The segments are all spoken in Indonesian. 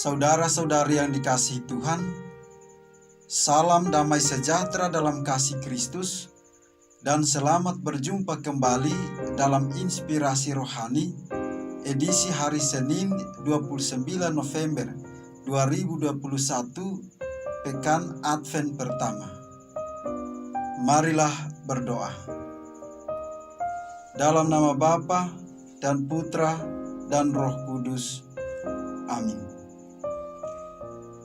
Saudara-saudari yang dikasihi Tuhan, salam damai sejahtera dalam kasih Kristus, dan selamat berjumpa kembali dalam Inspirasi Rohani, edisi hari Senin 29 November 2021, Pekan Advent pertama. Marilah berdoa. Dalam nama Bapa dan Putra dan Roh Kudus. Amin.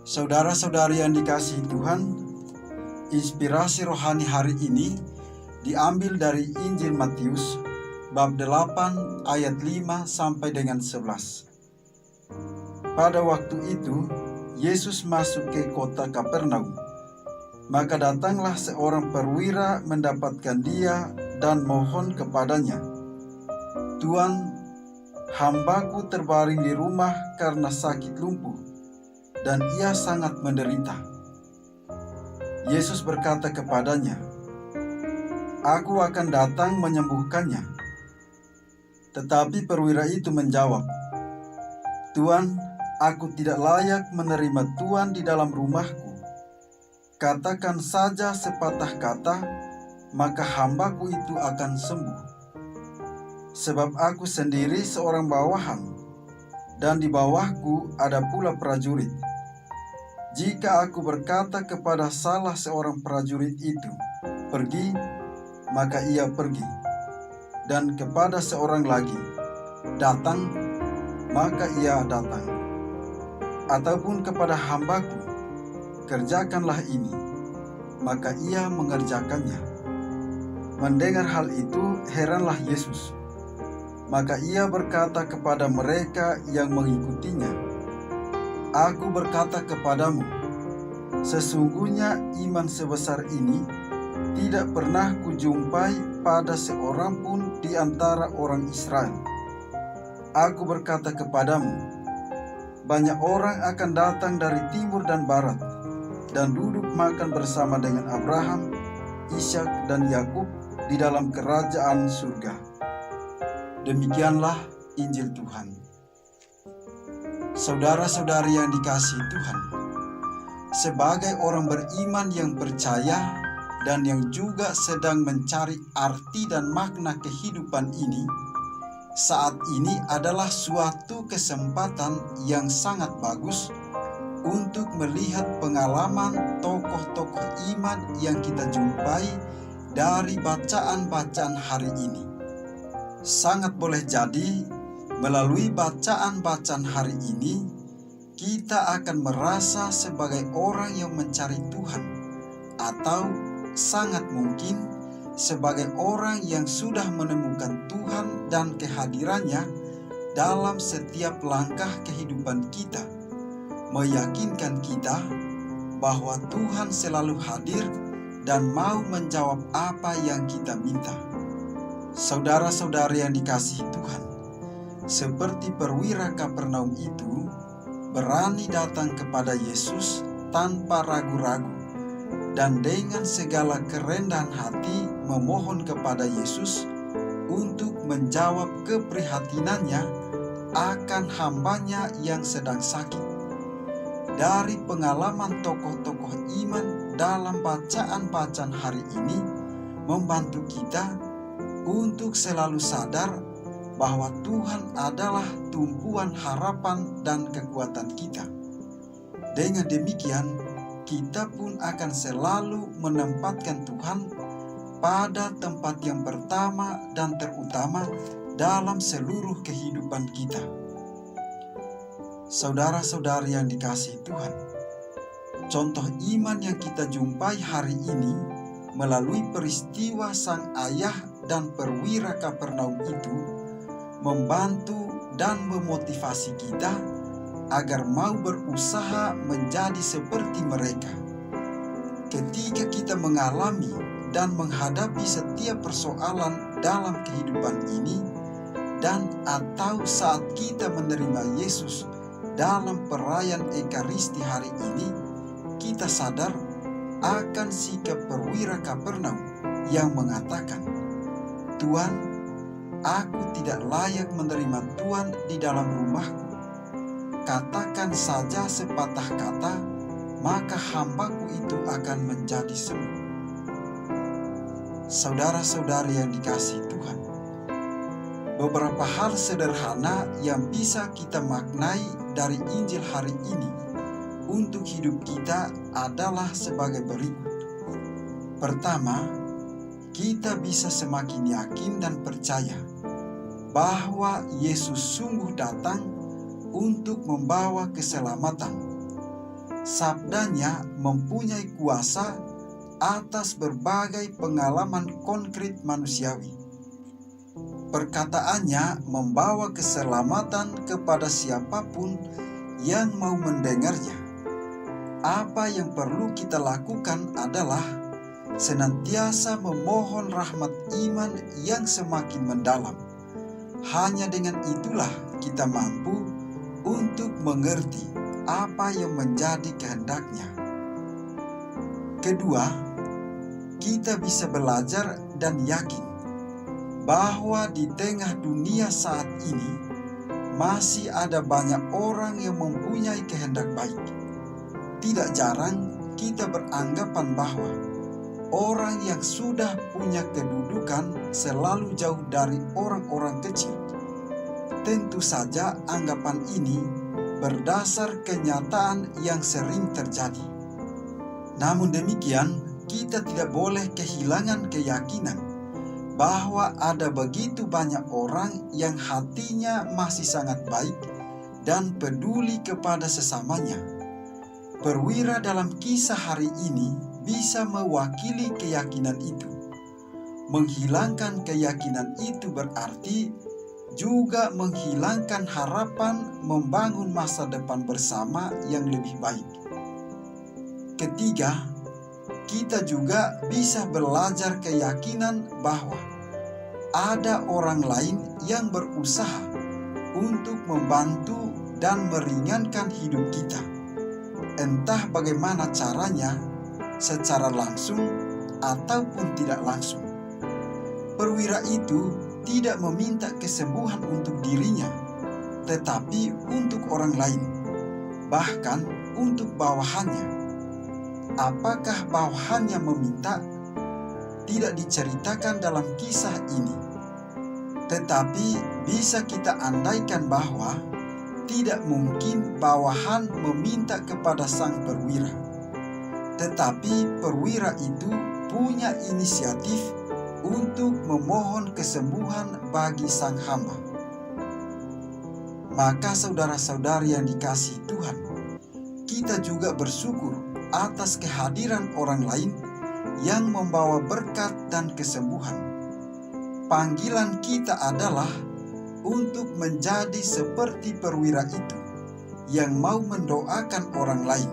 Saudara-saudari yang dikasihi Tuhan, inspirasi rohani hari ini diambil dari Injil Matius bab 8 ayat 5 sampai dengan 11. Pada waktu itu, Yesus masuk ke kota Kapernaum. Maka datanglah seorang perwira mendapatkan dia dan mohon kepadanya, "Tuan, hambaku terbaring di rumah karena sakit lumpuh, dan ia sangat menderita." Yesus berkata kepadanya, "Aku akan datang menyembuhkannya." Tetapi perwira itu menjawab, "Tuan, aku tidak layak menerima Tuan di dalam rumahku. Katakan saja sepatah kata, maka hambaku itu akan sembuh. Sebab aku sendiri seorang bawahan, dan di bawahku ada pula prajurit. Jika aku berkata kepada salah seorang prajurit itu, 'Pergi,' maka ia pergi. Dan kepada seorang lagi, 'Datang,' maka ia datang. Ataupun kepada hambaku, 'Kerjakanlah ini,' maka ia mengerjakannya." Mendengar hal itu, heranlah Yesus. Maka ia berkata kepada mereka yang mengikutinya, "Aku berkata kepadamu, sesungguhnya iman sebesar ini tidak pernah kujumpai pada seorang pun di antara orang Israel. Aku berkata kepadamu, banyak orang akan datang dari timur dan barat, dan duduk makan bersama dengan Abraham, Ishak, dan Yakub di dalam kerajaan surga." Demikianlah Injil Tuhan. Saudara-saudari yang dikasihi Tuhan, sebagai orang beriman yang percaya dan yang juga sedang mencari arti dan makna kehidupan ini, saat ini adalah suatu kesempatan yang sangat bagus untuk melihat pengalaman tokoh-tokoh iman yang kita jumpai dari bacaan-bacaan hari ini. Sangat boleh jadi, melalui bacaan-bacaan hari ini, kita akan merasa sebagai orang yang mencari Tuhan, atau sangat mungkin sebagai orang yang sudah menemukan Tuhan dan kehadirannya dalam setiap langkah kehidupan kita, meyakinkan kita bahwa Tuhan selalu hadir dan mau menjawab apa yang kita minta. Saudara-saudari yang dikasihi Tuhan, seperti perwira Kapernaum itu berani datang kepada Yesus tanpa ragu-ragu dan dengan segala kerendahan hati memohon kepada Yesus untuk menjawab keprihatinannya akan hambanya yang sedang sakit. Dari pengalaman tokoh-tokoh iman dalam bacaan-bacaan hari ini membantu kita untuk selalu sadar bahwa Tuhan adalah tumpuan harapan dan kekuatan kita. Dengan demikian, kita pun akan selalu menempatkan Tuhan pada tempat yang pertama dan terutama dalam seluruh kehidupan kita. Saudara-saudari yang dikasihi Tuhan, contoh iman yang kita jumpai hari ini melalui peristiwa sang ayah dan perwira Kapernaum itu membantu dan memotivasi kita agar mau berusaha menjadi seperti mereka. Ketika kita mengalami dan menghadapi setiap persoalan dalam kehidupan ini, dan atau saat kita menerima Yesus dalam perayaan Ekaristi hari ini, kita sadar akan sikap perwira Kapernaum yang mengatakan, "Tuan, aku tidak layak menerima Tuan di dalam rumahku. katakan saja sepatah kata, maka hambaku itu akan menjadi sembuh. Saudara-saudari yang dikasihi Tuhan, beberapa hal sederhana yang bisa kita maknai dari Injil hari ini untuk hidup kita adalah sebagai berikut. Pertama, kita bisa semakin yakin dan percaya bahwa Yesus sungguh datang untuk membawa keselamatan. Sabdanya mempunyai kuasa atas berbagai pengalaman konkret manusiawi. Perkataannya membawa keselamatan kepada siapapun yang mau mendengarnya. Apa yang perlu kita lakukan adalah senantiasa memohon rahmat iman yang semakin mendalam. Hanya dengan itulah kita mampu untuk mengerti apa yang menjadi kehendak-Nya. Kedua, kita bisa belajar dan yakin bahwa di tengah dunia saat ini masih ada banyak orang yang mempunyai kehendak baik. Tidak jarang kita beranggapan bahwa orang yang sudah punya kedudukan selalu jauh dari orang-orang kecil. Tentu saja anggapan ini berdasar kenyataan yang sering terjadi. Namun demikian, kita tidak boleh kehilangan keyakinan bahwa ada begitu banyak orang yang hatinya masih sangat baik dan peduli kepada sesamanya. Perwira dalam kisah hari ini bisa mewakili keyakinan itu. Menghilangkan keyakinan itu berarti juga menghilangkan harapan membangun masa depan bersama yang lebih baik. Ketiga, kita juga bisa belajar keyakinan bahwa ada orang lain yang berusaha untuk membantu dan meringankan hidup kita. Entah bagaimana caranya, secara langsung ataupun tidak langsung. Perwira itu tidak meminta kesembuhan untuk dirinya, tetapi untuk orang lain, bahkan untuk bawahannya. Apakah bawahannya meminta? Tidak diceritakan dalam kisah ini, tetapi bisa kita andaikan bahwa tidak mungkin bawahan meminta kepada sang perwira. Tetapi perwira itu punya inisiatif untuk memohon kesembuhan bagi sang hamba. Maka saudara-saudari yang dikasihi Tuhan, kita juga bersyukur atas kehadiran orang lain yang membawa berkat dan kesembuhan. Panggilan kita adalah untuk menjadi seperti perwira itu yang mau mendoakan orang lain,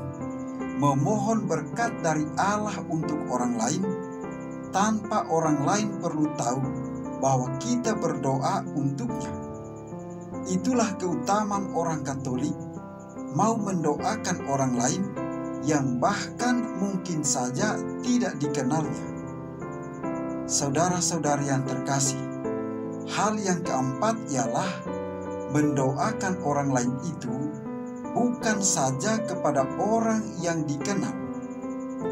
memohon berkat dari Allah untuk orang lain, tanpa orang lain perlu tahu bahwa kita berdoa untuknya. Itulah keutamaan orang Katolik, mau mendoakan orang lain yang bahkan mungkin saja tidak dikenalnya. Saudara-saudari yang terkasih, hal yang keempat ialah mendoakan orang lain itu bukan saja kepada orang yang dikenal.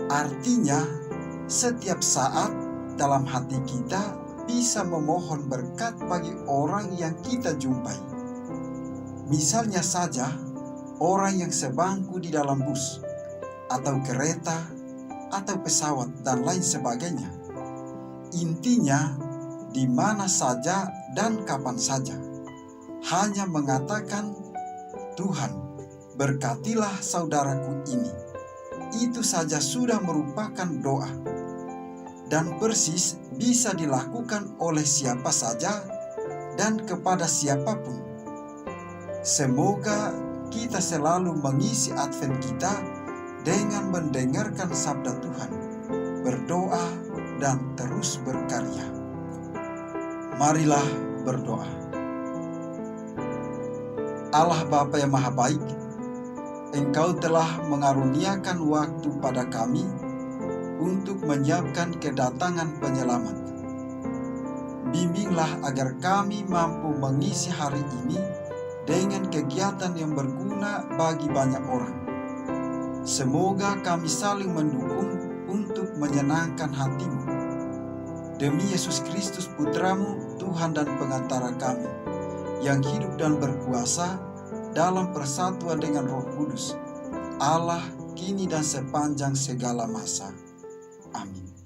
Artinya, setiap saat dalam hati kita bisa memohon berkat bagi orang yang kita jumpai. Misalnya saja, orang yang sebangku di dalam bus, atau kereta, atau pesawat, dan lain sebagainya. Intinya, di mana saja dan kapan saja, hanya mengatakan, "Tuhan, berkatilah saudaraku ini." Itu saja sudah merupakan doa, dan persis bisa dilakukan oleh siapa saja dan kepada siapapun. Semoga kita selalu mengisi Advent kita dengan mendengarkan sabda Tuhan, berdoa, dan terus berkarya. Marilah berdoa. Allah Bapa yang Maha Baik, Engkau telah mengaruniakan waktu pada kami untuk menyiapkan kedatangan penyelamat. Bimbinglah agar kami mampu mengisi hari ini dengan kegiatan yang berguna bagi banyak orang. Semoga kami saling mendukung untuk menyenangkan hatimu. Demi Yesus Kristus Putramu, Tuhan dan Pengantara kami, yang hidup dan berkuasa dalam persatuan dengan Roh Kudus, Allah kini dan sepanjang segala masa. Amin.